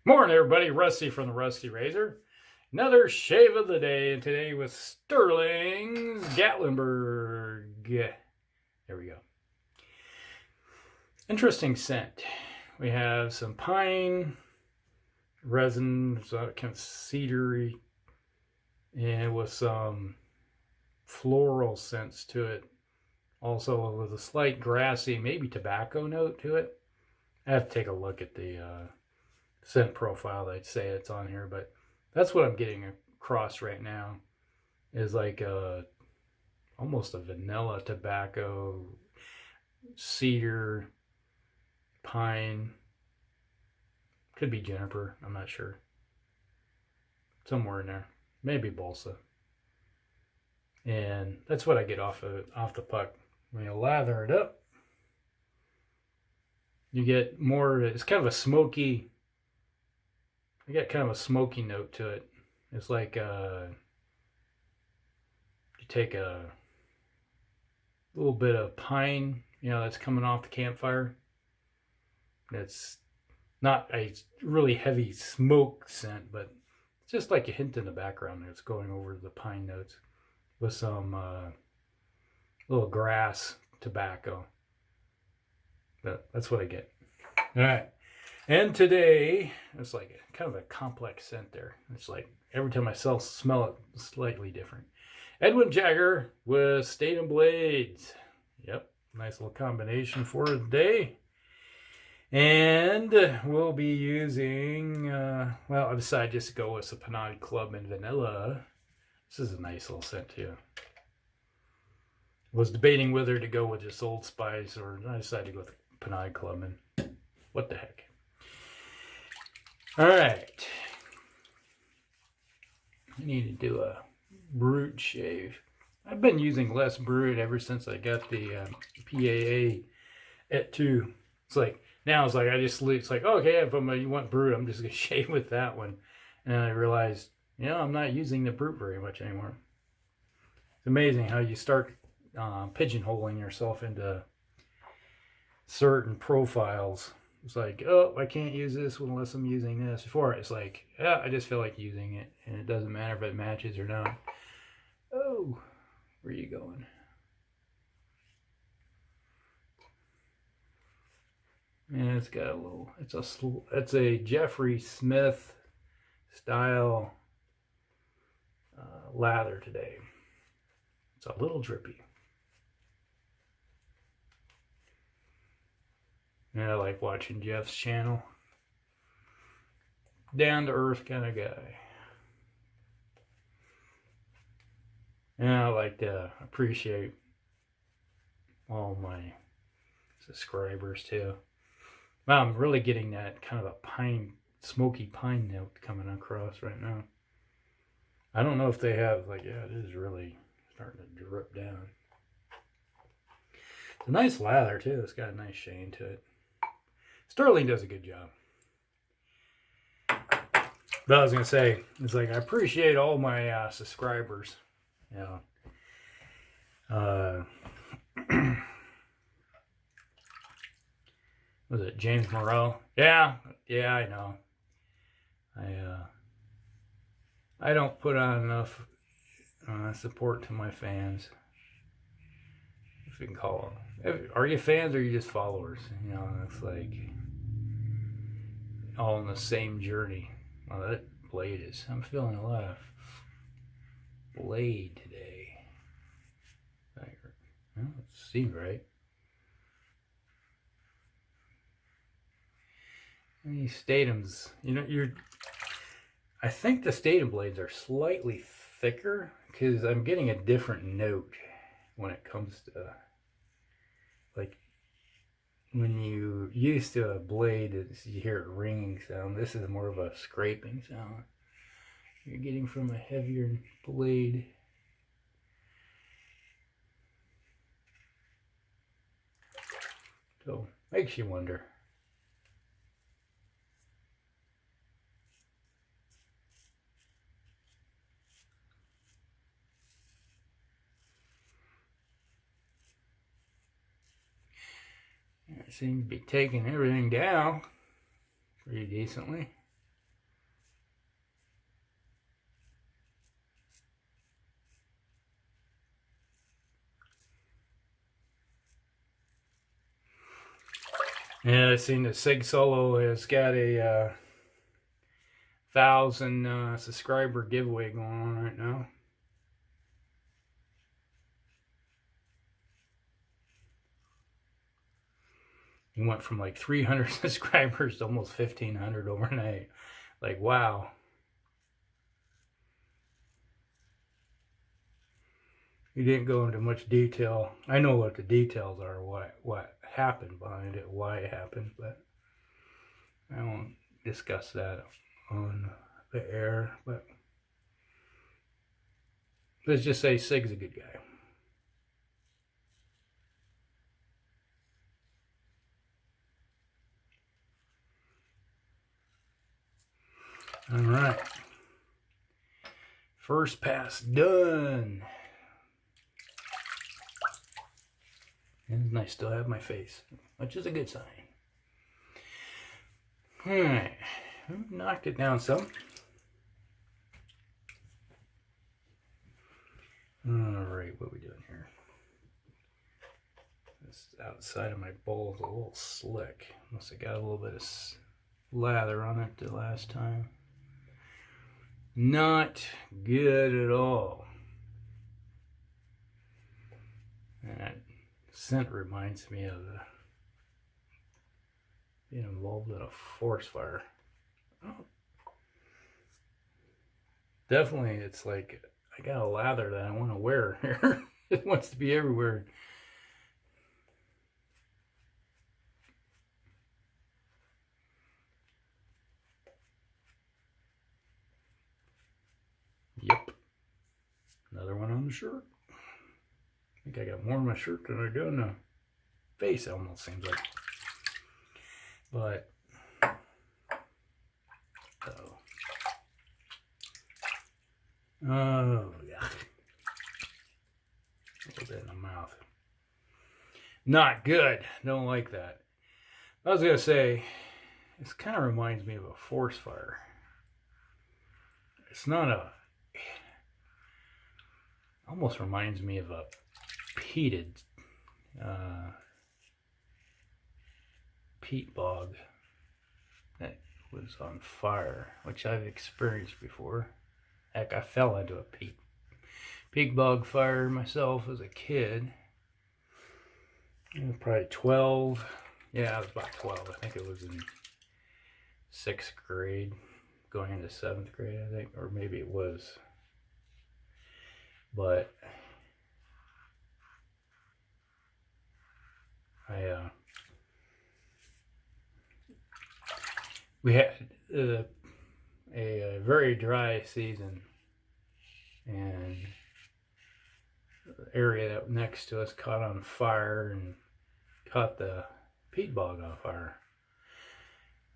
Morning, everybody. Rusty from the Rusty Razor. Another shave of the day, and today with Stirling Gatlinburg. There we go. Interesting scent. We have some pine, resin, kind of cedary, and with some floral scents to it. Also with a slight grassy, maybe tobacco note to it. I have to take a look at the scent profile. They'd say it's on here, but that's what I'm getting across right now is like almost a vanilla tobacco, cedar, pine, could be juniper, I'm not sure, somewhere in there, maybe balsa. And that's what I get off the puck. When you lather it up, you get more. It's kind of a smoky. I get kind of a smoky note to it. It's like you take a little bit of pine, that's coming off the campfire. It's not a really heavy smoke scent, but it's just like a hint in the background that's going over the pine notes with some little grass tobacco. But that's what I get. All right. And today, it's like kind of a complex scent there. It's like every time I smell it, it's slightly different. Edwin Jagger with Statum blades. Yep, nice little combination for the day. And we'll be using, I decided just to go with the Pinaud Clubman vanilla. This is a nice little scent too. Was debating whether to go with just Old Spice, or I decided to go with Pinaud Clubman. What the heck. All right. I need to do a brute shave. I've been using less brute ever since I got the PAA at 2. It's like, now it's like, it's like, okay, if you want brute, I'm just going to shave with that one. And I realized, I'm not using the brute very much anymore. It's amazing how you start pigeonholing yourself into certain profiles. It's like, oh, I can't use this unless I'm using this. Before, it's like, yeah, I just feel like using it, and it doesn't matter if it matches or not. Oh, where are you going? And it's got a little, it's a Jeffrey Smith style lather today. It's a little drippy. And I like watching Jeff's channel. Down to earth kind of guy. And I like to appreciate all my subscribers too. Wow, I'm really getting that kind of a smoky pine note coming across right now. I don't know if they have, it is really starting to drip down. It's a nice lather too. It's got a nice sheen to it. Stirling does a good job. But I was going to say, it's like I appreciate all my subscribers. Was it James Morrell? Yeah, I know. I don't put on enough support to my fans, if you can call them. Are you fans or are you just followers? It's like all on the same journey. Well, that blade is, I'm feeling a lot of blade today. Well, it seems right. These Statums, I think the Statum blades are slightly thicker because I'm getting a different note when it comes to, like, when you used to a blade, you hear a ringing sound. This is more of a scraping sound you're getting from a heavier blade. So, makes you wonder. It seems to be taking everything down pretty decently. And I seen that Sig Solo has got a 1,000 subscriber giveaway going on right now. He went from like 300 subscribers to almost 1,500 overnight. Like, wow. He didn't go into much detail. I know what the details are, what happened behind it, why it happened, but I won't discuss that on the air. But let's just say Sig's a good guy. All right. First pass done. And I still have my face, which is a good sign. All right. Knocked it down some. All right, what are we doing here? This outside of my bowl is a little slick. Must have got a little bit of lather on it the last time. Not good at all. And that scent reminds me of being involved in a forest fire. Oh. Definitely, it's like I got a lather that I want to wear here. It wants to be everywhere. Yep. Another one on the shirt. I think I got more on my shirt than I do on the face, it almost seems like. But, oh, yeah. A little bit in the mouth. Not good. Don't like that. I was going to say, this kind of reminds me of a forest fire. It's not a... Almost reminds me of a peated peat bog that was on fire, which I've experienced before. Heck, I fell into a peat bog fire myself as a kid. I was probably 12. Yeah, I was about 12. I think it was in 6th grade, going into 7th grade, I think, or maybe it was. But we had a very dry season, and the area that next to us caught on fire and caught the peat bog on fire.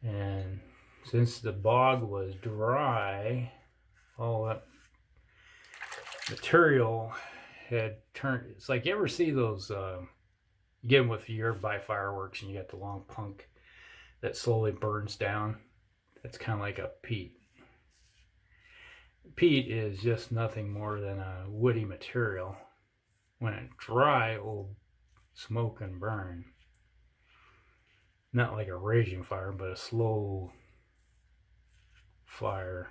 And since the bog was dry, all that material had turned. It's like, you ever see those you get them with your buy fireworks and you got the long punk that slowly burns down? That's kind of like a peat. Peat is just nothing more than a woody material. When it's dry, it will smoke and burn. Not like a raging fire, but a slow fire.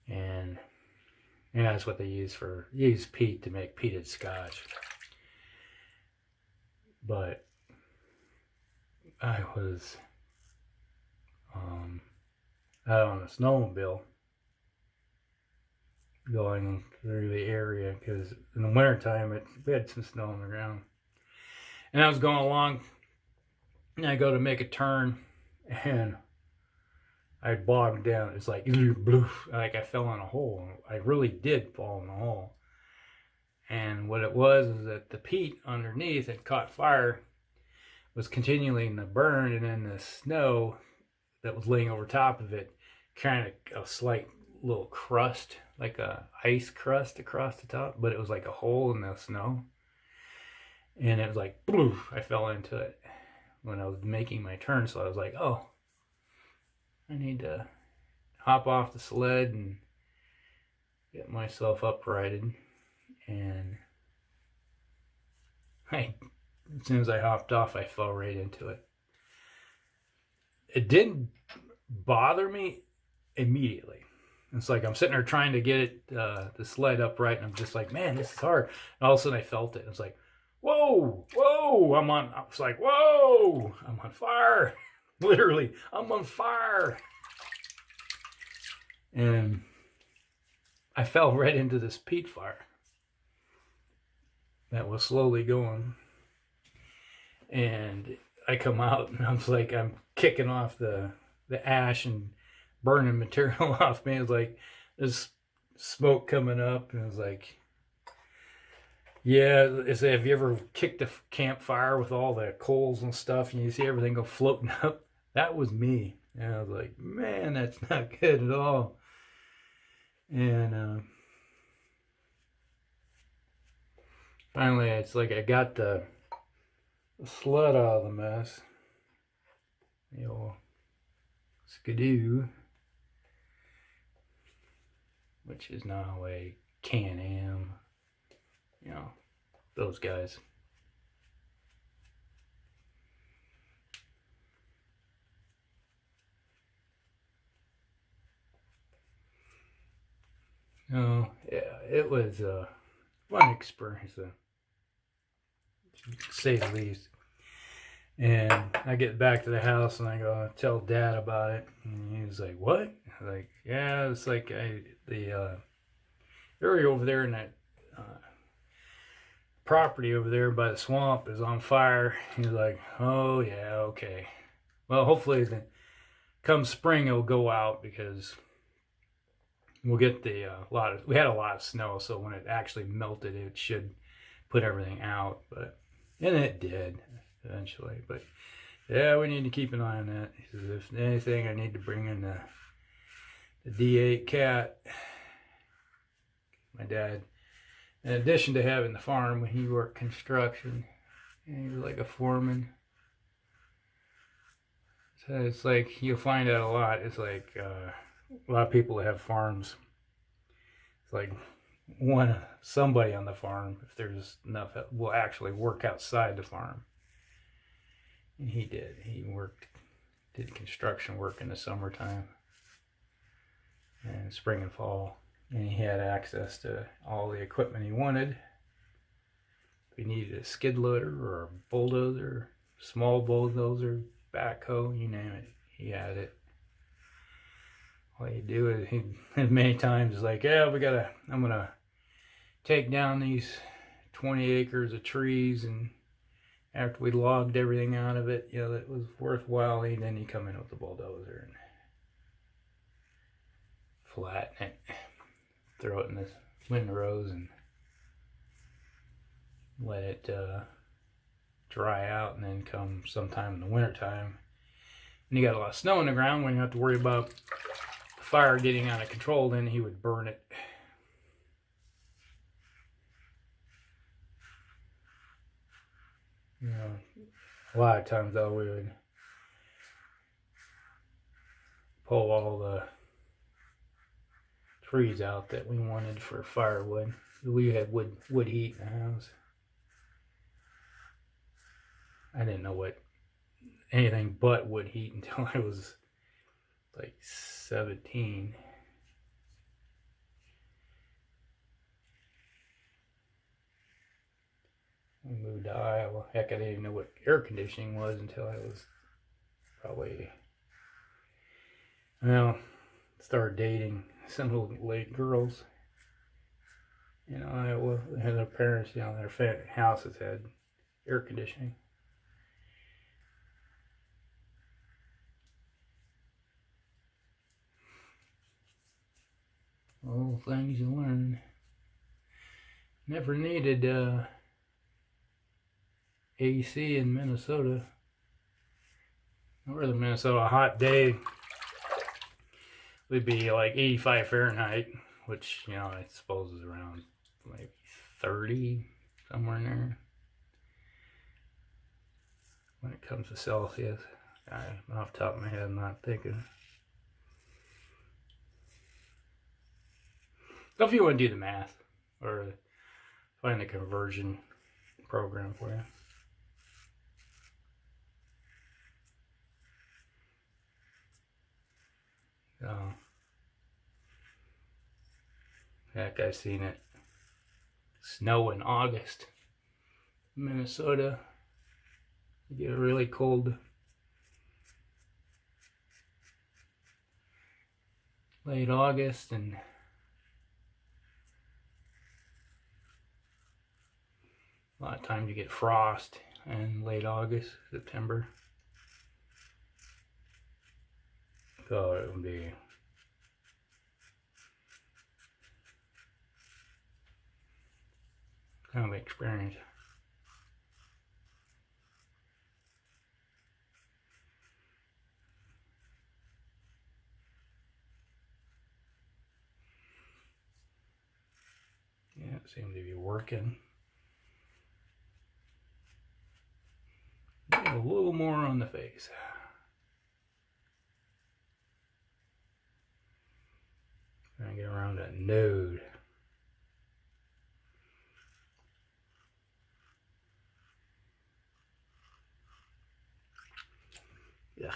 And that's what they use peat to make peated scotch. But I was out on a snowmobile going through the area, because in the wintertime we had some snow on the ground. And I was going along, and I go to make a turn, and I bogged down. It's like I fell in a hole. I really did fall in a hole. And what it was is that the peat underneath had caught fire, was continuing to burn, and then the snow that was laying over top of it, kind of a slight little crust, like a ice crust across the top, but it was like a hole in the snow. And it was like, I fell into it when I was making my turn. So I was like, oh, I need to hop off the sled and get myself uprighted. And I as soon as I hopped off, I fell right into it. It didn't bother me immediately. It's like I'm sitting there trying to get it, the sled upright, and I'm just like, man, this is hard. And all of a sudden I felt it. It's like, whoa, whoa, I was like, whoa, I'm on fire. Literally, I'm on fire. And I fell right into this peat fire that was slowly going. And I come out, and I was like, I'm kicking off the ash and burning material off me. It's like there's smoke coming up, and it's like, yeah, have you ever kicked a campfire with all the coals and stuff, and you see everything go floating up? That was me. And I was like, man, that's not good at all. And finally, it's like I got the sled out of the mess. The old Skidoo, which is now a Can-Am, you know, those guys. Oh, yeah, it was a fun experience, to say the least. And I get back to the house, and I go tell Dad about it, and he was like, what? I was like, yeah, it's like the area over there in that property over there by the swamp is on fire. He's like, oh yeah, okay. Well, hopefully come spring it'll go out, because we'll get we had a lot of snow, so when it actually melted, it should put everything out. And it did eventually. But yeah, we need to keep an eye on that. He says, if anything, I need to bring in the D8 cat. My dad, in addition to having the farm, when he worked construction, and he was like a foreman. So it's like, you'll find out a lot. It's like a lot of people that have farms, it's like somebody on the farm, if there's enough, will actually work outside the farm. And he did. He did construction work in the summertime and spring and fall. And he had access to all the equipment he wanted. If he needed a skid loader or a bulldozer, small bulldozer, backhoe, you name it, he had it. All you do is, he many times is like, yeah, I'm gonna take down these 20 acres of trees, and after we logged everything out of it, you know, that was worthwhile, and then he'd come in with the bulldozer and flatten it, throw it in the windrows, and let it dry out, and then come sometime in the wintertime, and you got a lot of snow on the ground, when you have to worry about the fire getting out of control, then he would burn it. You know, a lot of times though, we would pull all the trees out that we wanted for firewood. We had wood heat in the house. I didn't know what anything but wood heat until I was like 17. We moved to Iowa. Heck, I didn't even know what air conditioning was until I was probably, started dating some little late girls. In Iowa, and their parents, their houses had air conditioning. All things you learn. Never needed AC in Minnesota. Northern Minnesota, a hot day would be like 85 Fahrenheit, which, I suppose is around maybe 30, somewhere in there. When it comes to Celsius, off the top of my head, I'm not thinking. So if you want to do the math, or find the conversion program for you. Heck, I've seen it snow in August. Minnesota, you get really cold. Late August, and a lot of times you get frost in late August, September. So it would be kind of an experience. Yeah, it seemed to be working. A little more on the face. Trying to get around that node. Yuck.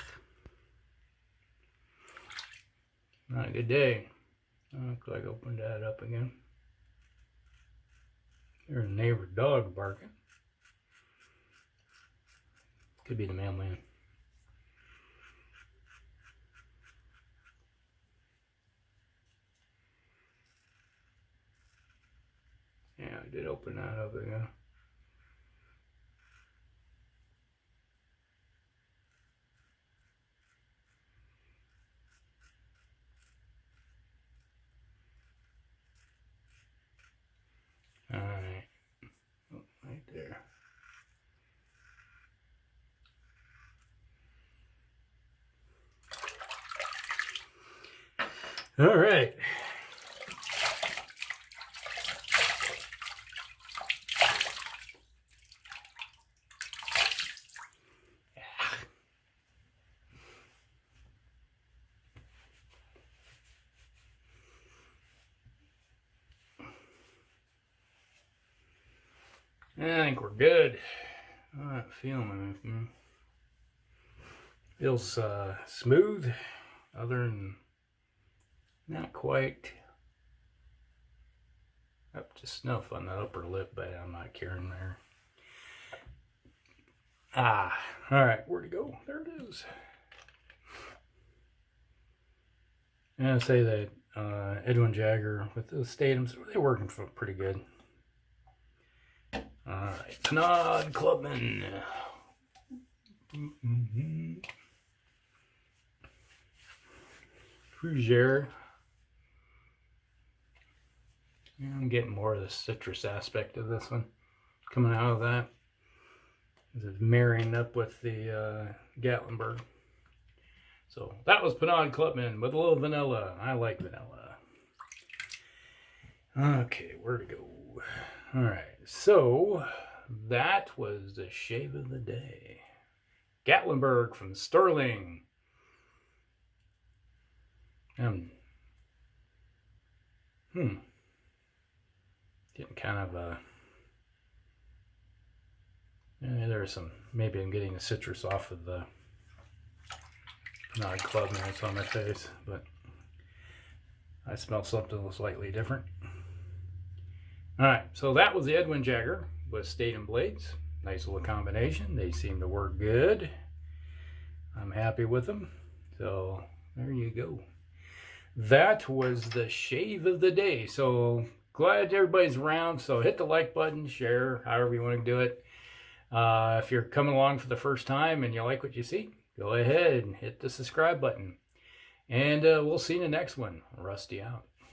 Not a good day. Looks like I opened that up again. There's a neighbor dog barking. Could be the mailman. Yeah, I did open that up again. Alright. Oh, right there. Alright. I think we're good. I'm not feeling anything. Feels smooth, other than not quite up to snuff on the upper lip, but I'm not caring there. Alright, where'd it go? There it is. And I'd say that Edwin Jagger with the Statums, they're working for pretty good. Alright, Pinaud Clubman. Fougere. Yeah, I'm getting more of the citrus aspect of this one coming out of that. It's marrying up with the Gatlinburg. So that was Pinaud Clubman with a little vanilla. I like vanilla. Okay, where to go? Alright, so that was the shave of the day. Gatlinburg from Stirling. Getting kind of there's some, maybe I'm getting the citrus off of the Pinaud Clubman that's on my face, but I smell something slightly different. Alright, so that was the Edwin Jagger with Statum blades. Nice little combination. They seem to work good. I'm happy with them. So there you go. That was the shave of the day. So glad everybody's around. So hit the like button, share, however you want to do it. If you're coming along for the first time and you like what you see, go ahead and hit the subscribe button. And we'll see you in the next one. Rusty out.